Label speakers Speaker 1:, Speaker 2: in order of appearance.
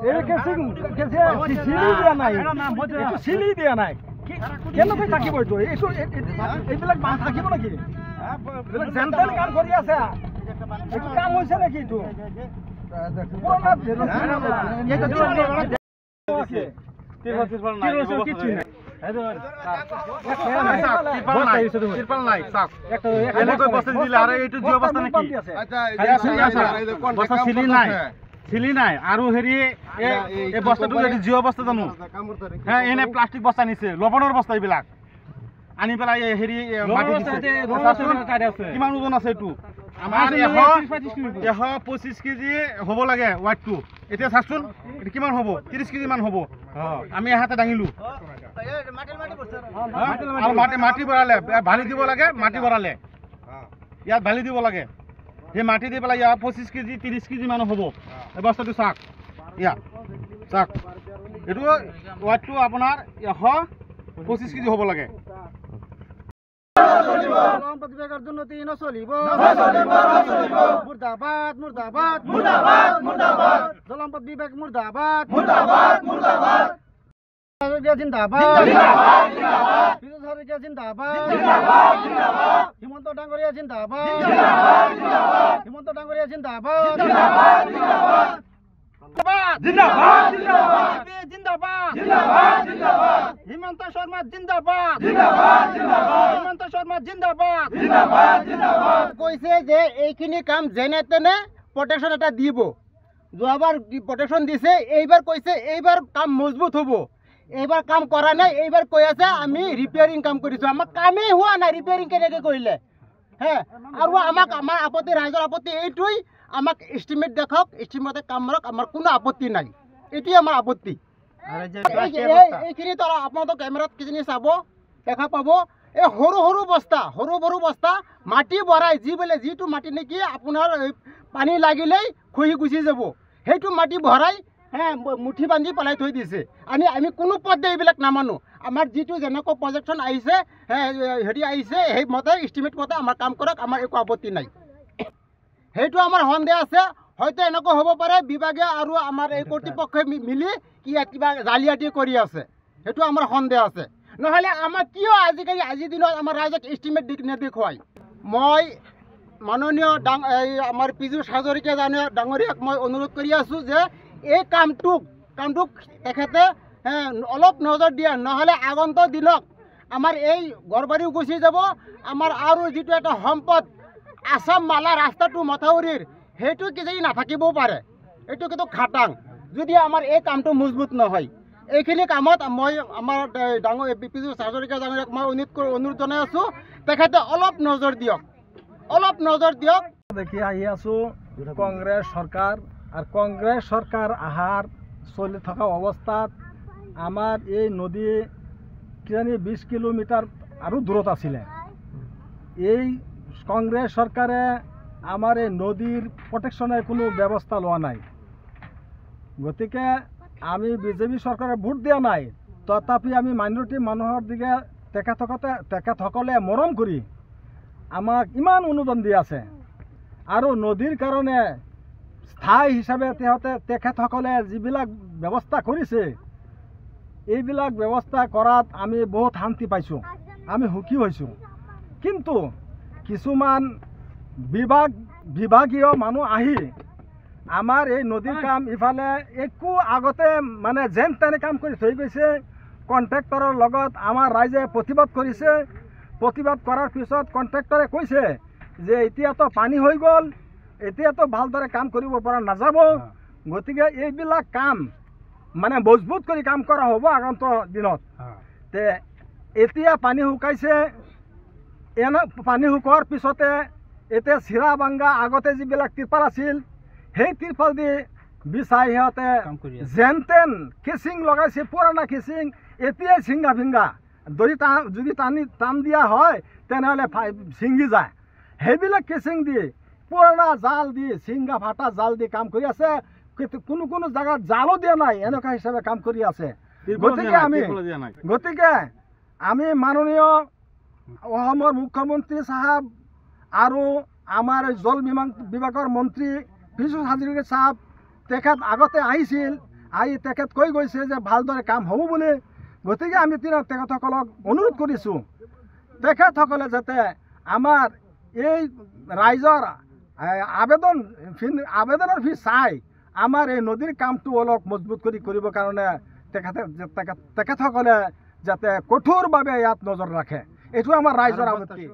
Speaker 1: এই কেছে সিলি দিয়া নাই এইটো সিলি দিয়া নাই কেনেকৈ থাকিব এইটো এইবিলাক বান্ধ থাকিব নেকি জেণ্টেল কাম কৰি আছে এইটো কাম হৈছে নেকি এইটো
Speaker 2: চিলি নাই আৰু হেৰি এই বস্তাটো জিঅ' বস্তা জানো হ্যাঁ এনে প্লাষ্টিক বস্তা নিছে লবণৰ বস্তা এইবিলাক আনি পেলাই হেৰি কিমান ওজন আছে এইটো আমাৰ 125 কেজি হ'ব লাগে ৱাইটটো এতিয়া চাচোন এটা কিমান হ'ব 30 কেজি মান হ'ব আমি হাতে দাঙিলো আৰু মাটি ভৰালে ভালি দিব লাগে মাটি ভৰালে ইয়াত ভালি দিব লাগে সেই মাটি দি পেলাই ইয়াত 25 কেজি 30 কেজি মান হ'ব এই বস্তাটো চাক ইয়া চাক এইটো ৱাইটটো আপোনাৰ 125 কেজি হ'ব লাগে
Speaker 1: জলসম্পদ বিভাগৰ দুৰ্নীতি নচলিব মুৰ্দাবাদ মুৰ্দাবাদ মুৰ্দাবাদ মুৰ্দাবাদ জলসম্পদ বিভাগ মুৰ্দাবাদ মুৰ্দাবাদ মুৰ্দাবাদ জিন্দাবাদ জিন্দাবাদ জিন্দাবাদ বিজু হাজৰিকা জিন্দাবাদ জিন্দাবাদ জিন্দাবাদ হিমন্ত ডাঙৰীয়া জিন্দাবাদ জিন্দাবাদ জিন্দাবাদ হিমন্ত ডাঙৰীয়া জিন্দাবাদ জিন্দাবাদ জিন্দাবাদ জিন্দাবাদ জিন্দাবাদ জিন্দাবাদ জিন্দাবাদ জিন্দাবাদ হিমন্ত শৰ্মা জিন্দাবাদ জিন্দাবাদ জিন্দাবাদ হিমন্ত শৰ্মা জিন্দাবাদ জিন্দাবাদ জিন্দাবাদ কৈছে যে এইখিনি কাম যেনে তেনে প্ৰটেকশ্যন এটা দিব যোৱাবাৰ প্ৰটেকশ্যন দিছে এইবাৰ কৈছে এইবাৰ কাম মজবুত হ'ব এইবাৰ কাম কৰা নাই এইবাৰ কৈ আছে আমি ৰিপেয়াৰিং কাম কৰিছোঁ আমাৰ কামেই হোৱা নাই ৰিপেয়াৰিং কেনেকৈ কৰিলে হে আৰু আমাক আমাৰ আপত্তি ৰাইজৰ আপত্তি এইটোৱেই আমাক এষ্টিমেট দেখাওক এষ্টিমেটে কাম কৰক আমাৰ কোনো আপত্তি নাই এইটোৱে আমাৰ আপত্তি এইখিনি তো আপোনালোকৰ কেমেৰাত কিজানি চাব দেখা পাব এই সৰু বস্তা মাটি ভৰাই যিটো মাটি নেকি আপোনাৰ পানী লাগিলেই খহি গুচি যাব সেইটো মাটি ভৰাই মুঠি বান্ধি পেলাই থৈ দিছে আমি কোনো পদ্ধতি এইবিলাক নামানো আমাৰ যিটো যেনেকৈ প্ৰজেক্টখন আহিছে হেৰি আহিছে সেইমতে এষ্টিমেট মতে আমাৰ কাম কৰক আমাৰ একো আপত্তি নাই সেইটো আমাৰ সন্দেহ আছে হয়তো এনেকুৱা হ'ব পাৰে বিভাগে আৰু আমাৰ এই কৰ্তৃপক্ষই মিলি কিবা জালিয়াতি কৰি আছে সেইটো আমাৰ সন্দেহ আছে নহ'লে আমাৰ কিয় আজিকালি আজিৰ দিনত আমাৰ ৰাইজক এষ্টিমেট নেদেখুৱাই মই মাননীয় আমাৰ পীযুষ হাজৰিকা ডাঙৰীয়াক মই অনুৰোধ কৰি আছোঁ যে এই কামটোক তেখেতে অলপ নজৰ দিয়া নহ'লে আগন্তুক দিনত আমাৰ এই ঘৰবাৰীও গুচি যাব আমাৰ আৰু যিটো এটা সম্পদ আসাম মালা ৰাস্তাটো মথাউৰিৰ সেইটো কিজানি নাথাকিবও পাৰে এইটো কিন্তু খাটাং যদি আমাৰ এই কামটো মজবুত নহয় এইখিনি কামত মই আমাৰ পীযুষ হাজৰিকা ডাঙৰীয়াক মই অনুৰোধ জনাই আছোঁ তেখেতে অলপ নজৰ দিয়ক দেখি আহি আছোঁ কংগ্ৰেছ চৰকাৰ আৰু কংগ্ৰেছ চৰকাৰ আহাৰ চলি থকা অৱস্থাত আমাৰ এই নদী কিজানি 20 কিলোমিটাৰ আৰু দূৰত আছিলে এই কংগ্ৰেছ চৰকাৰে আমাৰ এই নদীৰ প্ৰটেকশ্যনৰ কোনো ব্যৱস্থা লোৱা নাই গতিকে আমি বিজেপি চৰকাৰে ভোট দিয়া নাই তথাপি আমি মাইনৰিটি মানুহৰ দিকে তেখেতসকলে মৰম কৰি আমাক ইমান অনুদান দি আছে আৰু নদীৰ কাৰণে স্থায়ী হিচাপে তেখেতসকলে যিবিলাক ব্যৱস্থা কৰিছে এইবিলাক ব্যৱস্থা কৰাত আমি বহুত শান্তি পাইছোঁ আমি সুখী হৈছোঁ কিন্তু কিছুমান বিভাগীয় মানুহ আহি আমাৰ এই নদীৰ কাম ইফালে একো আগতে মানে যেন তেনে কাম কৰি থৈ গৈছে কণ্ট্ৰেক্টৰৰ লগত আমাৰ ৰাইজে প্ৰতিবাদ কৰিছে প্ৰতিবাদ কৰাৰ পিছত কণ্ট্ৰেক্টৰে কৈছে যে এতিয়াতো পানী হৈ গ'ল এতিয়াতো ভালদৰে কাম কৰিব পৰা নাযাব গতিকে এইবিলাক কাম মানে মজবুত কৰি কাম কৰা হ'ব আগন্তুক দিনত তে এতিয়া পানী শুকাইছে পানী শুকোৱাৰ পিছতে এতিয়া চিৰা বাংগা আগতে যিবিলাক তিৰপাল আছিল সেই তিৰপাল দি বিছাই সিহঁতে যেন তেন কেচিং লগাইছে পুৰণা কেচিং এতিয়াই ছিংগা ভিংগা যদি টান দিয়া হয় তেনেহ'লে ছিঙি যায় সেইবিলাক কেচিং দি পুৰণা জাল দি ছিংগা ফাটা জাল দি কাম কৰি আছে কোনো জাগাত জালো দিয়া নাই এনেকুৱা হিচাপে কাম কৰি আছে গতিকে আমি মাননীয় অসমৰ মুখ্যমন্ত্ৰী সাহেব আৰু আমাৰ জল বিভাগৰ মন্ত্ৰী পীযুষ হাজৰিকা সাহেব তেখেত আগতে আহিছিল, আহি তেখেত কৈ গৈছে যে ভালদৰে কাম হ'ব বুলি। গতিকে আমি তেখেতসকলক অনুৰোধ কৰিছোঁ, তেখেতসকলে যাতে আমাৰ এই ৰাইজৰ আবেদনৰ ফি চাই আমাৰ এই নদীৰ কামটো অলপ মজবুত কৰিবৰ কাৰণে তেখেতসকলে যাতে কঠোৰভাৱে ইয়াত নজৰ ৰাখে, এইটো আমাৰ ৰাইজৰ আপত্তি।